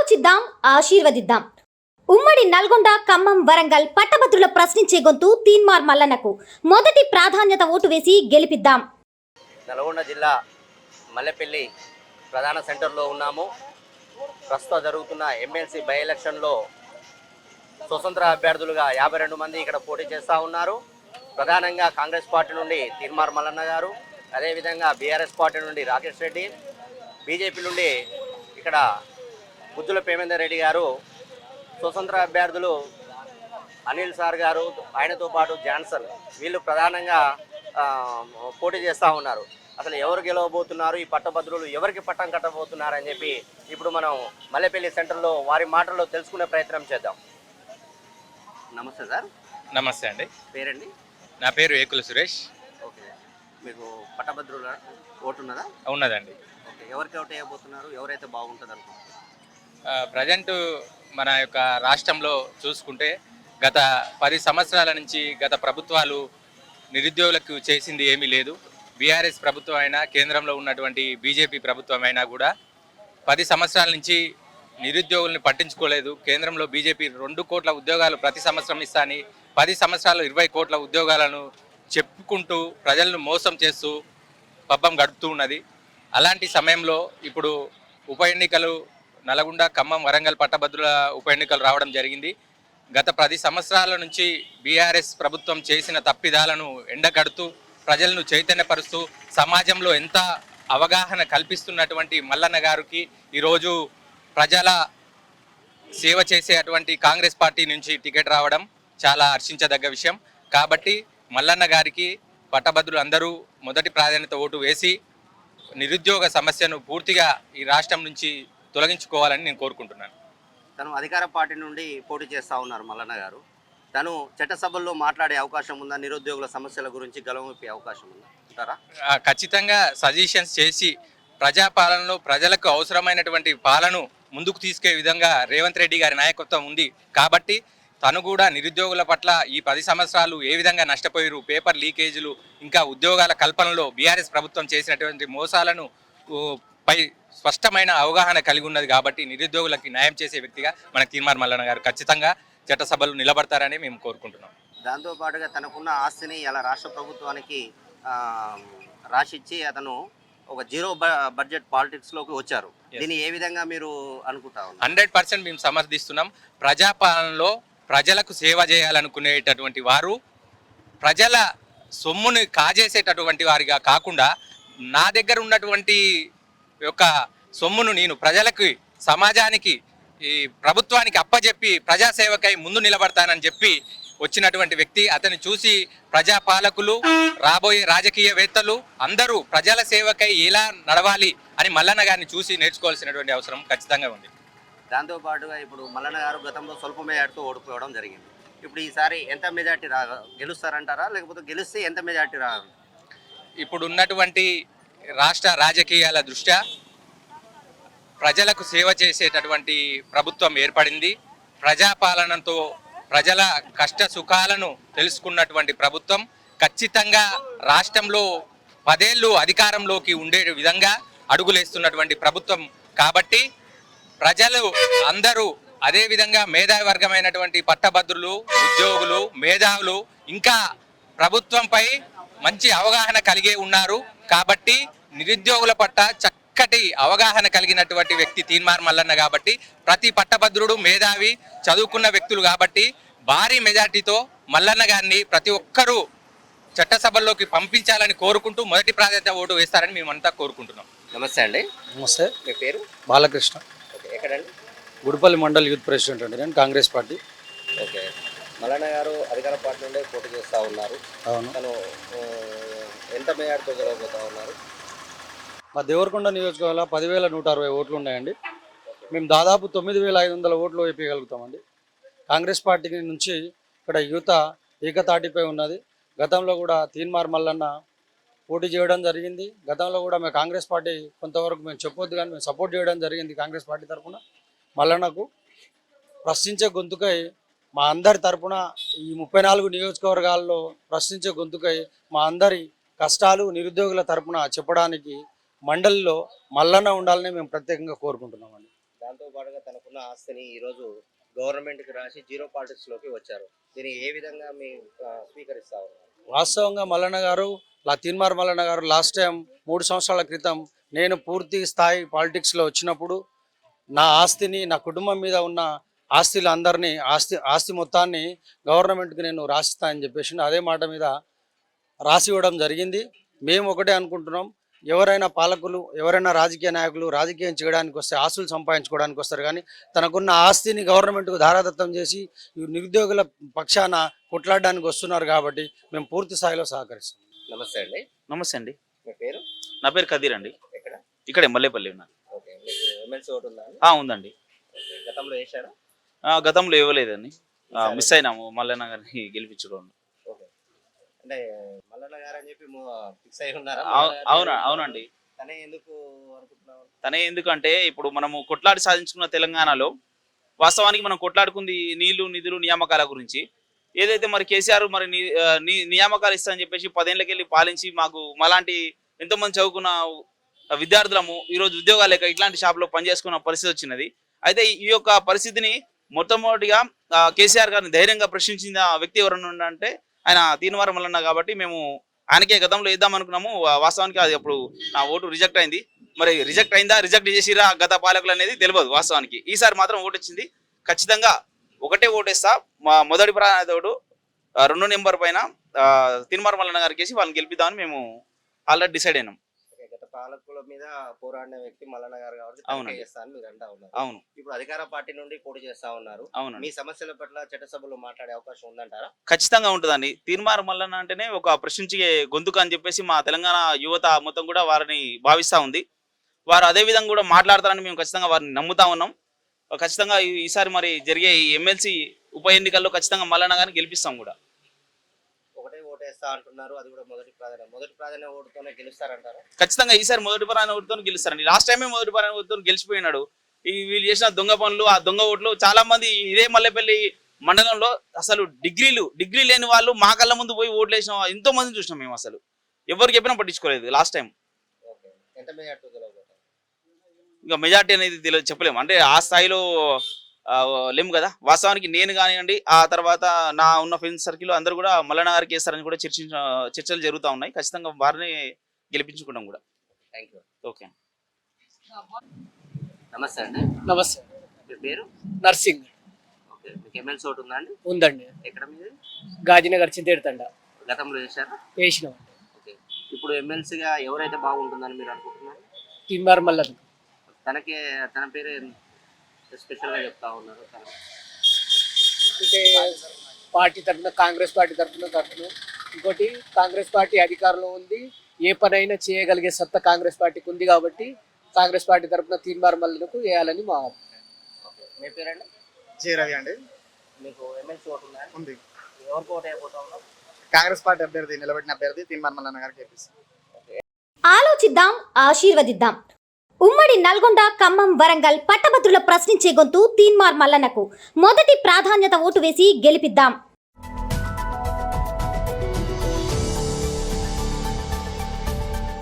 ఆలోచిద్దాం, ఆశీర్వదిద్దాం. ఉమ్మడి నల్గొండ, ఖమ్మం, వరంగల్ పట్టభద్రుల ప్రశ్నించే గొంతు తీన్మార్ మల్లన్నకు మొదటి ప్రాధాన్యత ఓటు వేసి గెలిపిద్దాం. నల్గొండ జిల్లా మల్లెపల్లి ప్రధాన సెంటర్లో ఉన్నాము. ప్రస్తుతం జరుగుతున్న ఎమ్మెల్సీ బై ఎలక్షన్లో స్వతంత్ర అభ్యర్థులుగా 52 మంది ఇక్కడ పోటీ చేస్తూ ఉన్నారు. ప్రధానంగా కాంగ్రెస్ పార్టీ నుండి తీన్మార్ మల్లన్న గారు, అదేవిధంగా బీఆర్ఎస్ పార్టీ నుండి రాకేష్ రెడ్డి, బీజేపీ నుండి ఇక్కడ బుద్ధుల ప్రేమేందర్ రెడ్డి గారు, స్వతంత్ర అభ్యర్థులు అనిల్ సార్ గారు, ఆయనతో పాటు జాన్సన్, వీళ్ళు ప్రధానంగా పోటీ చేస్తూ ఉన్నారు. అసలు ఎవరు గెలవబోతున్నారు, ఈ పట్టభద్రులు ఎవరికి పట్టం కట్టబోతున్నారు అని చెప్పి ఇప్పుడు మనం మల్లెపల్లి సెంటర్లో వారి మాటల్లో తెలుసుకునే ప్రయత్నం చేద్దాం. నమస్తే సార్. నమస్తే అండి. పేరండి? నా పేరు ఏకుల సురేష్. ఓకే, మీకు పట్టభద్రుల ఓటు ఉన్నదా? ఉన్నదండి. ఓకే, ఎవరికి ఓటు వేయబోతున్నారు, ఎవరైతే బాగుంటుంది అనుకుంటున్నారు? ప్రజెంట్ మన యొక్క రాష్ట్రంలో చూసుకుంటే గత 10 సంవత్సరాల నుంచి గత ప్రభుత్వాలు నిరుద్యోగులకు చేసింది ఏమీ లేదు. బీఆర్ఎస్ ప్రభుత్వం అయినా, కేంద్రంలో ఉన్నటువంటి బీజేపీ ప్రభుత్వం అయినా కూడా 10 సంవత్సరాల నుంచి నిరుద్యోగుల్ని పట్టించుకోలేదు. కేంద్రంలో బీజేపీ 2 కోట్ల ఉద్యోగాలు ప్రతి సంవత్సరం ఇస్తాని 10 సంవత్సరాలు 20 కోట్ల ఉద్యోగాలను చెప్పుకుంటూ ప్రజలను మోసం చేస్తూ పబ్బం గడుపుతూ ఉన్నది. అలాంటి సమయంలో ఇప్పుడు ఉప ఎన్నికలు నల్గొండ, ఖమ్మం, వరంగల్ పట్టభద్రుల ఉప ఎన్నికలు రావడం జరిగింది. గత 10 సంవత్సరాల నుంచి బీఆర్ఎస్ ప్రభుత్వం చేసిన తప్పిదాలను ఎండగడుతూ ప్రజలను చైతన్యపరుస్తూ సమాజంలో ఎంత అవగాహన కల్పిస్తున్నటువంటి మల్లన్న గారికి ఈరోజు ప్రజల సేవ చేసేటువంటి కాంగ్రెస్ పార్టీ నుంచి టికెట్ రావడం చాలా హర్షించదగ్గ విషయం. కాబట్టి మల్లన్న గారికి పట్టభద్రులు అందరూ మొదటి ప్రాధాన్యత ఓటు వేసి నిరుద్యోగ సమస్యను పూర్తిగా ఈ రాష్ట్రం నుంచి తొలగించుకోవాలని నేను కోరుకుంటున్నాను. తను అధికార పార్టీ నుండి పోటీ చేస్తూ ఉన్నారు మల్లన్న గారు. తను చట్టసభల్లో మాట్లాడే అవకాశం ఉందా? నిరుద్యోగుల సమస్యల గురించి గలవెప్పే అవకాశం ఉందా అంటారా? ఖచ్చితంగా సజెషన్స్ చేసి ప్రజాపాలనలో ప్రజలకు అవసరమైనటువంటి పాలన ముందుకు తీసుకే విధంగా రేవంత్ రెడ్డి గారి నాయకత్వం ఉంది. కాబట్టి తను కూడా నిరుద్యోగుల పట్ల ఈ 10 సంవత్సరాలు ఏ విధంగా నష్టపోయారు, పేపర్ లీకేజీలు, ఇంకా ఉద్యోగాల కల్పనలో బీఆర్ఎస్ ప్రభుత్వం చేసినటువంటి మోసాలను పై స్పష్టమైన అవగాహన కలిగి ఉన్నది. కాబట్టి నిరుద్యోగులకి న్యాయం చేసే వ్యక్తిగా మన తీన్మార్ మల్లన్న గారు ఖచ్చితంగా చట్టసభలు నిలబడతారని మేము కోరుకుంటున్నాం. దాంతోపాటుగా తనకున్న ఆస్తిని ఇలా రాష్ట్ర ప్రభుత్వానికి రాసిచ్చి అతను ఒక జీరో బడ్జెట్ పాలిటిక్స్లోకి వచ్చారు. దీన్ని ఏ విధంగా మీరు అనుకుంటా ఉన్నారు? 100% మేము సమర్థిస్తున్నాం. ప్రజాపాలనలో ప్రజలకు సేవ చేయాలనుకునేటటువంటి వారు ప్రజల సొమ్ముని కాజేసేటటువంటి వారిగా కాకుండా నా దగ్గర ఉన్నటువంటి యొక్క సొమ్మును నేను ప్రజలకి, సమాజానికి, ఈ ప్రభుత్వానికి అప్పజెప్పి ప్రజాసేవకై ముందు నిలబడతానని చెప్పి వచ్చినటువంటి వ్యక్తి. అతన్ని చూసి ప్రజాపాలకులు, రాబోయే రాజకీయవేత్తలు అందరూ ప్రజల సేవకై ఎలా నడవాలి అని మల్లన్న గారిని చూసి నేర్చుకోవాల్సినటువంటి అవసరం ఖచ్చితంగా ఉంది. దాంతోపాటుగా ఇప్పుడు మల్లన్న గారు గతంలో స్వల్ప మెజార్టీతో ఓడిపోవడం జరిగింది. ఇప్పుడు ఈసారి ఎంత మెజార్టీ గెలుస్తారంటారా, లేకపోతే గెలిస్తే ఎంత మెజార్టీ ఇప్పుడు ఉన్నటువంటి రాష్ట్ర రాజకీయాల దృష్ట్యా ప్రజలకు సేవ చేసేటటువంటి ప్రభుత్వం ఏర్పడింది. ప్రజాపాలనతో ప్రజల కష్ట సుఖాలను తెలుసుకున్నటువంటి ప్రభుత్వం ఖచ్చితంగా రాష్ట్రంలో 10 ఏళ్ళు అధికారంలోకి ఉండే విధంగా అడుగులేస్తున్నటువంటి ప్రభుత్వం. కాబట్టి ప్రజలు అందరూ, అదేవిధంగా మేధావి వర్గమైనటువంటి పట్టభద్రులు, ఉద్యోగులు, మేధావులు ఇంకా ప్రభుత్వంపై మంచి అవగాహన కలిగే ఉన్నారు. కాబట్టి నిరుద్యోగుల పట్ల చక్కటి అవగాహన కలిగినటువంటి వ్యక్తి తీన్మార్ మల్లన్న. కాబట్టి ప్రతి పట్టభద్రుడు మేధావి, చదువుకున్న వ్యక్తులు. కాబట్టి భారీ మెజార్టీతో మల్లన్న గారిని ప్రతి ఒక్కరూ చట్టసభల్లోకి పంపించాలని కోరుకుంటూ మొదటి ప్రాధాన్యత ఓటు వేస్తారని మేమంతా కోరుకుంటున్నాం. నమస్తే అండి. నమస్తే. మీ పేరు? బాలకృష్ణ. ఓకే, ఎక్కడండి? గుడిపల్లి మండల్ యూత్ ప్రెసిడెంట్ అండి నేను, కాంగ్రెస్ పార్టీ. ఓకే, మల్లన్న గారు అధికార పార్టీ నుండే పోటీ చేస్తూ ఉన్నారు. అవును. తను ఎంత మెజార్టీతో గెలవబోతూ ఉన్నారు? మా దేవరకొండ నియోజకవర్గంలో 10,160 ఓట్లు ఉన్నాయండి. మేము దాదాపు 9,500 ఓట్లు వేయగలుగుతామండి. కాంగ్రెస్ పార్టీ నుంచి ఇక్కడ యువత ఏకతాటిపై ఉన్నది. గతంలో కూడా తీన్మార్ మల్లన్న పోటీ చేయడం జరిగింది. గతంలో కూడా మేము కాంగ్రెస్ పార్టీ కొంతవరకు మేము చెప్పొద్దు కానీ మేము సపోర్ట్ చేయడం జరిగింది కాంగ్రెస్ పార్టీ తరఫున. మల్లన్నకు ప్రశ్నించే గొంతుకై మా అందరి తరఫున ఈ 34 నియోజకవర్గాల్లో ప్రశ్నించే గొంతుకై మా అందరి కష్టాలు నిరుద్యోగుల తరఫున చెప్పడానికి మండలిలో మల్లన్న ఉండాలని మేము ప్రత్యేకంగా కోరుకుంటున్నామండి. దాంతో పాటుగా తనకున్న ఆస్తిని ఈరోజు గవర్నమెంట్కి రాసి జీరో పాలిటిక్స్లోకి వచ్చారు. దీన్ని ఏ విధంగా మీరు స్వీకరిస్తా ఉన్నారు? వాస్తవంగా మల్లన్న గారు తీన్మార్ మల్లన్న గారు లాస్ట్ టైం 3 సంవత్సరాల క్రితం నేను పూర్తి స్థాయి పాలిటిక్స్లో వచ్చినప్పుడు నా ఆస్తిని, నా కుటుంబం మీద ఉన్న ఆస్తి మొత్తాన్ని గవర్నమెంట్కి నేను రాసిస్తా అని చెప్పేసి అదే మాట మీద రాసి ఇవ్వడం జరిగింది. మేము ఒకటే అనుకుంటున్నాం, ఎవరైనా పాలకులు, ఎవరైనా రాజకీయ నాయకులు రాజకీయం చేయడానికి వస్తే ఆస్తులు సంపాదించుకోవడానికి వస్తారు, కానీ తనకున్న ఆస్తిని గవర్నమెంట్కు ధారాదత్తం చేసి ఈ నిరుద్యోగుల పక్షాన కొట్లాడడానికి వస్తున్నారు. కాబట్టి మేము పూర్తి స్థాయిలో సహకరిస్తాం. నమస్తే అండి. నమస్తే అండి. మీ పేరు? నా పేరు కదీర్ అండి. ఎక్కడ? ఇక్కడే మల్లేపల్లి ఉన్నా. ఓకే. మీకు ఎమ్మెల్సీ ఓటు ఉందా? ఉందండి. ఓకే. గతంలో వేశారా? గతంలో ఇవ్వలేదండి, మిస్ అయినాము మల్లన్న గారిని గెలిపించుకోండి. ఓకే. అంటే మల్లన్న గారు అని చెప్పి ఫిక్స్ అయి ఉన్నారా? అవునండి. తనే ఎందుకు అనుకుంటున్నావు? తనే ఎందుకంటే ఇప్పుడు మనము కొట్లాడి సాధించుకున్న తెలంగాణలో వాస్తవానికి మనం కొట్లాడుకుంది నీళ్లు, నిధులు, నియామకాల గురించి. ఏదైతే మరి కేసీఆర్ మరి నియామకాలు ఇస్తారని చెప్పేసి 10 ఏళ్ళకి వెళ్ళి పాలించి మాకు మాలాంటి ఎంతోమంది చదువుకున్న విద్యార్థులము ఈరోజు ఉద్యోగాలు లేక ఇట్లాంటి షాప్లో పనిచేసుకున్న పరిస్థితి వచ్చినది. అయితే ఈ యొక్క పరిస్థితిని మొట్టమొదటిగా కేసీఆర్ గారిని ధైర్యంగా ప్రశ్నించిన వ్యక్తి ఎవరన్నా అంటే ఆయన తీన్మార్ మల్లన్న. కాబట్టి మేము ఆయనకే గతంలో ఇద్దాం అనుకున్నాము. వాస్తవానికి అది అప్పుడు నా ఓటు రిజెక్ట్ అయింది. మరి రిజెక్ట్ అయిందా, రిజెక్ట్ చేసిరా గత పాలకులు అనేది తెలియదు. వాస్తవానికి ఈసారి మాత్రం ఓటు వచ్చింది. ఖచ్చితంగా ఒకటే ఓటేస్తా. మా మొదటి ప్రాధాన్యతోడు 2 నెంబర్ పైన తీన్మార్ మల్లన్న గారికి వేసి వాళ్ళని గెలిపిద్దామని మేము ఆల్రెడీ డిసైడ్ అయినాం. గత పాలకుల మీద పోరాడిన వ్యక్తి మల్లన్న గారు కాబట్టి అవునండి. చేస్తా అని మీరు అంటా ఉన్నారు. అవును. ఇప్పుడు అధికార పార్టీ నుండి పోటీ చేస్తా ఉన్నారు. అవునండి. మీ సమస్యల పట్ల చట్టసభలో మాట్లాడే అవకాశం ఉందంటారా? ఖచ్చితంగా ఉంటుందండి. తీన్మార్ మల్లన్న అంటేనే ఒక ప్రశ్నించే గొంతుక అని చెప్పేసి మా తెలంగాణ యువత మొత్తం కూడా వారిని భావిస్తూ ఉంది. వారు అదే విధంగా కూడా మాట్లాడతారని మేము ఖచ్చితంగా వారిని నమ్ముతా ఉన్నాం. ఖచ్చితంగా ఈసారి మరి జరిగే ఈ ఎమ్మెల్సీ ఉప ఎన్నికల్లో ఖచ్చితంగా మల్లన్న గారిని గెలిపిస్తాం కూడా. ఒకటే ఓటేస్తా అంటున్నారు, అది కూడా మొదటి ప్రాధాన్య ఓటుతోనే గెలుస్తారంటారా? ఖచ్చితంగా ఈసారి మొదటి ప్రాధాన్య ఓటుతో గెలుస్తారండి. లాస్ట్ టైమే మొదటి ప్రాధాన్య ఓటుతో గెలిచిపోయినాడు. వీళ్ళు చేసిన దొంగ పనులు, ఆ దొంగ ఓట్లు చాలా మంది ఇదే మల్లెపల్లి మండలంలో అసలు డిగ్రీ లేని వాళ్ళు మా కళ్ళ ముందు పోయి ఓట్లు వేసిన ఎంతో మందిని చూసినాం మేము. అసలు ఎవరికి చెప్పినా పట్టించుకోలేదు లాస్ట్ టైం. ఎంత మెజార్టీ గెలవబోతారు? ఇంకా మెజార్టీ అనేది తెలియదు, చెప్పలేము. అంటే ఆ స్థాయిలో లేము కదా. వాస్తవానికి నేను కానివ్వండి, ఆ తర్వాత నా ఉన్న ఫ్రెండ్స్ సర్కిల్ అందరూ కూడా మల్లన్న గారికి వేస్తారని కూడా చర్చలు జరుగుతూ ఉన్నాయి. ఖచ్చితంగా వారిని గెలిపించుకుంటాం కూడా. Thank you. ఓకే. నమస్తే అండి. నమస్తే. మీ పేరు? నర్సింగ్. ఓకే. మీకు ఎమ్మెల్సీ ఓటు ఉందా అండి? ఉందండి. ఎక్కడ మీది? గాజీనగర్ చింతేడుతండ గతంలో వేశారా? వేసినాం. ఓకే. ఇప్పుడు ఎమ్మెల్సీగా ఎవరైతే బాగుంటుందని మీరు అనుకుంటున్నారు? తీన్మార్ మల్లన్న. తన పేరు స్పెషల్గా చెప్తా ఉన్నారు. అంటే పార్టీ తరఫున, కాంగ్రెస్ పార్టీ తరఫున ఇంకోటి కాంగ్రెస్ పార్టీ అధికారంలో ఉంది, ఏ పనైనా చేయగలిగే సత్తా కాంగ్రెస్ పార్టీకి ఉంది. కాబట్టి కాంగ్రెస్ పార్టీ తరఫున తీన్మార్ మల్లన్నకు వేయాలని మా. మీ పేరండి? జే రవి అండి. మీకు ఎమ్మెల్సీ ఓటు ఉందా? ఉంది. ఎవరికి ఓటు అయిపోతా ఉన్నారు? కాంగ్రెస్ పార్టీ అభ్యర్థి, నిలబెట్టిన అభ్యర్థి తీన్మార్ మల్లన్న గారికి గెలిపిస్తాం. ఆలోచిద్దాం, ఆశీర్వదిద్దాం. ఉమ్మడి నల్గొండ, ఖమ్మం, వరంగల్ పట్టభద్రుల ప్రశ్నించే గొంతు తీన్మార్ మల్లన్నకు మొదటి ప్రాధాన్యత ఓటు వేసి గెలిపిద్దాం.